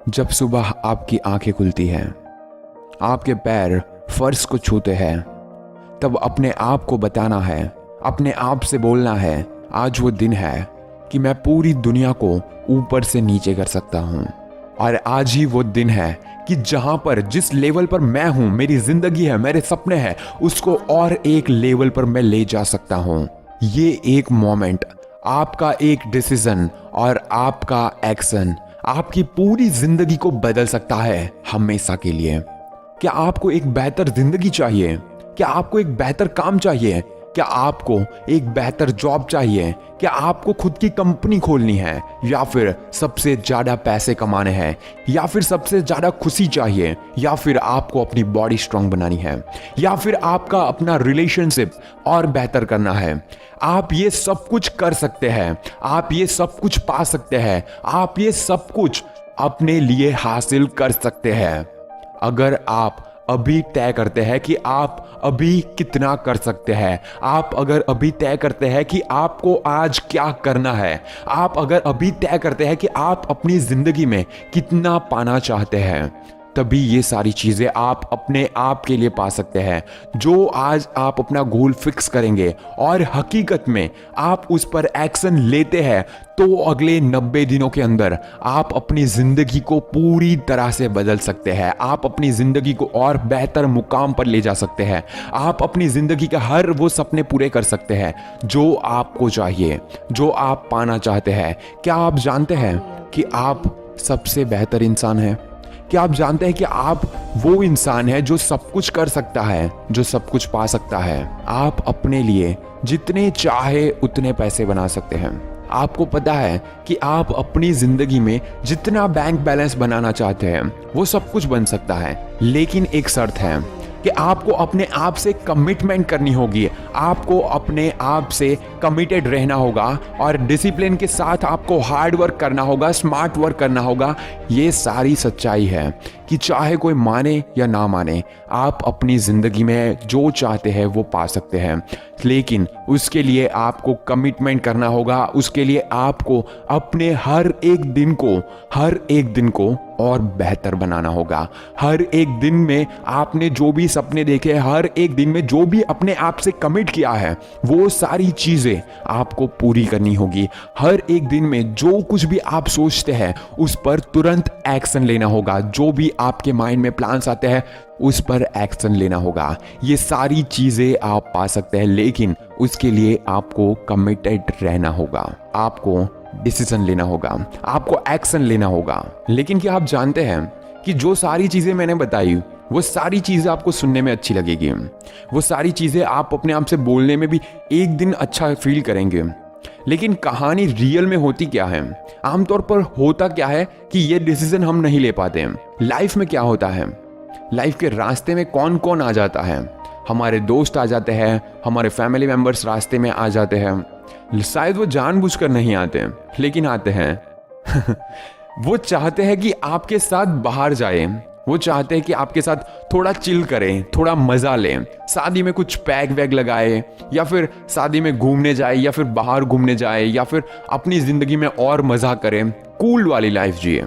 जब सुबह आपकी आंखें खुलती हैं, आपके पैर फर्श को छूते हैं, तब अपने आप को बताना है, अपने आप से बोलना है, आज वो दिन है कि मैं पूरी दुनिया को ऊपर से नीचे कर सकता हूँ। और आज ही वो दिन है कि जहां पर जिस लेवल पर मैं हूं, मेरी जिंदगी है, मेरे सपने हैं, उसको और एक लेवल पर मैं ले जा सकता हूं। ये एक मोमेंट, आपका एक डिसीजन और आपका एक्शन आपकी पूरी जिंदगी को बदल सकता है हमेशा के लिए। क्या आपको एक बेहतर जिंदगी चाहिए? क्या आपको एक बेहतर काम चाहिए? क्या आपको एक बेहतर जॉब चाहिए? क्या आपको खुद की कंपनी खोलनी है? या फिर सबसे ज्यादा पैसे कमाने हैं? या फिर सबसे ज्यादा खुशी चाहिए? या फिर आपको अपनी बॉडी स्ट्रांग बनानी है? या फिर आपका अपना रिलेशनशिप और बेहतर करना है? आप ये सब कुछ कर सकते हैं, आप ये सब कुछ पा सकते हैं, आप ये सब कुछ अपने लिए हासिल कर सकते हैं अगर आप अभी तय करते हैं कि आप अभी कितना कर सकते हैं। आप अगर अभी तय करते हैं कि आपको आज क्या करना है, आप अगर अभी तय करते हैं कि आप अपनी जिंदगी में कितना पाना चाहते हैं, तभी ये सारी चीजें आप अपने आप के लिए पा सकते हैं। जो आज आप अपना गोल फिक्स करेंगे और हकीकत में आप उस पर एक्शन लेते हैं, तो अगले 90 दिनों के अंदर आप अपनी जिंदगी को पूरी तरह से बदल सकते हैं। आप अपनी जिंदगी को और बेहतर मुकाम पर ले जा सकते हैं। आप अपनी जिंदगी के हर वो सपने पूरे कर सकते हैं जो आपको चाहिए, जो आप पाना चाहते हैं। क्या आप जानते हैं कि आप सबसे बेहतर इंसान हैं? क्या आप जानते हैं कि आप वो इंसान है जो सब कुछ कर सकता है, जो सब कुछ पा सकता है? आप अपने लिए जितने चाहे उतने पैसे बना सकते हैं। आपको पता है कि आप अपनी जिंदगी में जितना बैंक बैलेंस बनाना चाहते हैं वो सब कुछ बन सकता है, लेकिन एक शर्त है कि आपको अपने आप से कमिटमेंट करनी होगी। आपको अपने आप से कमिटेड रहना होगा और डिसिप्लिन के साथ आपको हार्ड वर्क करना होगा, स्मार्ट वर्क करना होगा। ये सारी सच्चाई है कि चाहे कोई माने या ना माने, आप अपनी जिंदगी में जो चाहते हैं वो पा सकते हैं, लेकिन उसके लिए आपको कमिटमेंट करना होगा। उसके लिए आपको अपने हर एक दिन को और बेहतर बनाना होगा। हर एक दिन में आपने जो भी सपने देखे, हर एक दिन में जो भी अपने आप से कमिट किया है, वो सारी चीजें आपको पूरी करनी होगी। हर एक दिन में जो कुछ भी आप सोचते हैं उस पर तुरंत एक्शन लेना होगा। जो भी आपके माइंड में प्लान्स आते हैं उस पर एक्शन लेना होगा। ये सारी चीजें आप पा सकते हैं, लेकिन उसके लिए आपको कमिटेड रहना होगा, आपको डिसीजन लेना होगा, आपको एक्शन लेना होगा। लेकिन क्या आप जानते हैं कि जो सारी चीजें मैंने बताई, वो सारी चीजें आपको सुनने में अच्छी लगेगी, वो सारी चीजें आप अपने आप से बोलने में भी एक दिन अच्छा फील करेंगे, लेकिन कहानी रियल में होती क्या है? आमतौर पर होता क्या है कि ये डिसीजन हम नहीं ले पाते हैं। लाइफ में क्या होता है, लाइफ के रास्ते में कौन कौन आ जाता है? हमारे दोस्त आ जाते हैं, हमारे फैमिली मेंबर्स रास्ते में आ जाते हैं। शायद वो जानबूझकर नहीं आते, लेकिन आते हैं। वो चाहते हैं कि आपके साथ बाहर जाए, वो चाहते हैं कि आपके साथ थोड़ा चिल करें, थोड़ा मजा लें, शादी में कुछ पैक वैग लगाए, या फिर शादी में घूमने जाए, या फिर बाहर घूमने जाए, या फिर अपनी जिंदगी में और मजा करें, कूल वाली लाइफ जिए।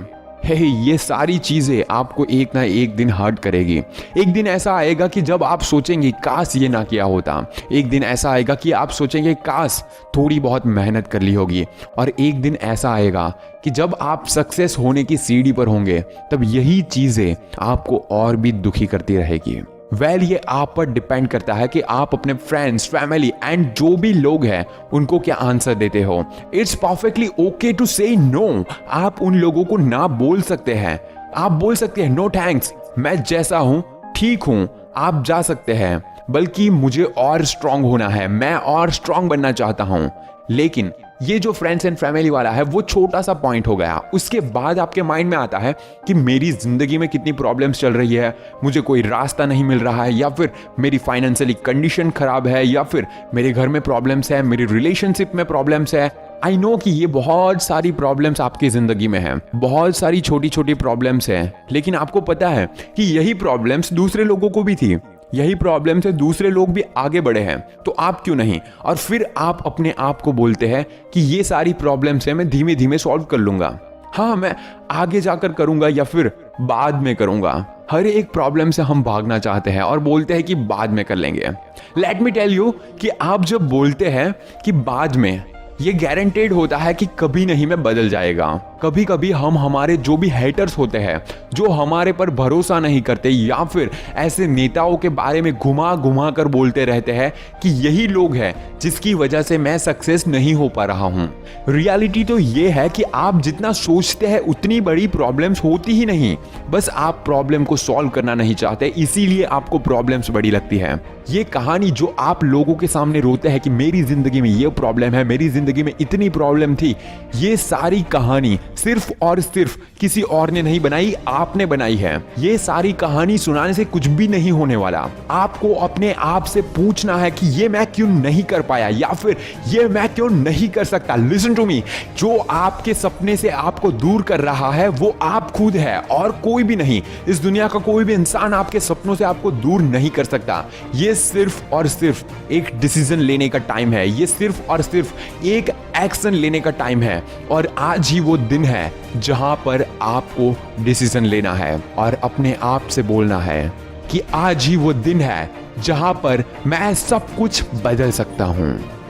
ये सारी चीजें आपको एक ना एक दिन हर्ट करेगी। एक दिन ऐसा आएगा कि जब आप सोचेंगे काश ये ना किया होता। एक दिन ऐसा आएगा कि आप सोचेंगे काश थोड़ी बहुत मेहनत कर ली होगी। और एक दिन ऐसा आएगा कि जब आप सक्सेस होने की सीढ़ी पर होंगे, तब यही चीजें आपको और भी दुखी करती रहेगी। ये आप पर डिपेंड करता है कि आप अपने फ्रेंड्स, फैमिली एंड जो भी लोग हैं उनको क्या आंसर देते हो। इट्स परफेक्टली ओके टू से नो। आप उन लोगों को ना बोल सकते हैं। आप बोल सकते हैं नो थैंक्स, मैं जैसा हूं ठीक हूं। आप जा सकते हैं, बल्कि मुझे और स्ट्रांग होना है, मैं और स्ट्रांग बनना चाहता हूं। लेकिन ये जो फ्रेंड्स एंड फैमिली वाला है वो छोटा सा पॉइंट हो गया। उसके बाद आपके माइंड में आता है कि मेरी जिंदगी में कितनी प्रॉब्लम्स चल रही है, मुझे कोई रास्ता नहीं मिल रहा है, या फिर मेरी फाइनेंशियली कंडीशन खराब है, या फिर मेरे घर में प्रॉब्लम्स है, मेरी रिलेशनशिप में प्रॉब्लम्स है। आई नो कि ये बहुत सारी प्रॉब्लम्स आपकी जिंदगी में है, बहुत सारी छोटी छोटी प्रॉब्लम्स है, लेकिन आपको पता है कि यही प्रॉब्लम्स दूसरे लोगों को भी थी, यही प्रॉब्लम से दूसरे लोग भी आगे बढ़े हैं, तो आप क्यों नहीं? और फिर आप अपने आप को बोलते हैं कि ये सारी प्रॉब्लम्स है, मैं धीमे धीमे सॉल्व कर लूंगा। हाँ मैं आगे जाकर करूंगा या फिर बाद में करूंगा। हर एक प्रॉब्लम से हम भागना चाहते हैं और बोलते हैं कि बाद में कर लेंगे। लेट मी टेल यू कि आप जब बोलते हैं कि बाद में, ये गारंटेड होता है कि कभी नहीं में बदल जाएगा। कभी कभी हम हमारे जो भी हेटर्स होते हैं, जो हमारे पर भरोसा नहीं करते, या फिर ऐसे नेताओं के बारे में घुमा घुमा कर बोलते रहते हैं कि यही लोग हैं जिसकी वजह से मैं सक्सेस नहीं हो पा रहा हूं। रियलिटी तो ये है कि आप जितना सोचते हैं उतनी बड़ी प्रॉब्लम्स होती ही नहीं। बस आप प्रॉब्लम को सॉल्व करना नहीं चाहते, इसीलिए आपको प्रॉब्लम्स बड़ी लगती है। ये कहानी जो आप लोगों के सामने रोते हैं कि मेरी जिंदगी में ये प्रॉब्लम है, मेरी जिंदगी में इतनी प्रॉब्लम थी, ये सारी कहानी सिर्फ और सिर्फ किसी और ने नहीं बनाई, आपने बनाई है। ये सारी कहानी सुनाने से कुछ भी नहीं होने वाला। आपको अपने आप से पूछना है कि ये मैं क्यों नहीं कर पाया, या फिर ये मैं क्यों नहीं कर सकता। लिसन टू मी, जो आपके सपने से आपको दूर कर रहा है वो आप खुद है और कोई भी नहीं। इस दुनिया का कोई भी इंसान आपके सपनों से आपको दूर नहीं कर सकता। ये सिर्फ और सिर्फ एक डिसीजन लेने का टाइम है, ये सिर्फ और सिर्फ एक एक्शन लेने का टाइम है। और आज ही वो दिन है जहां पर आपको डिसीजन लेना है और अपने आप से बोलना है कि आज ही वो दिन है जहां पर मैं सब कुछ बदल सकता हूं।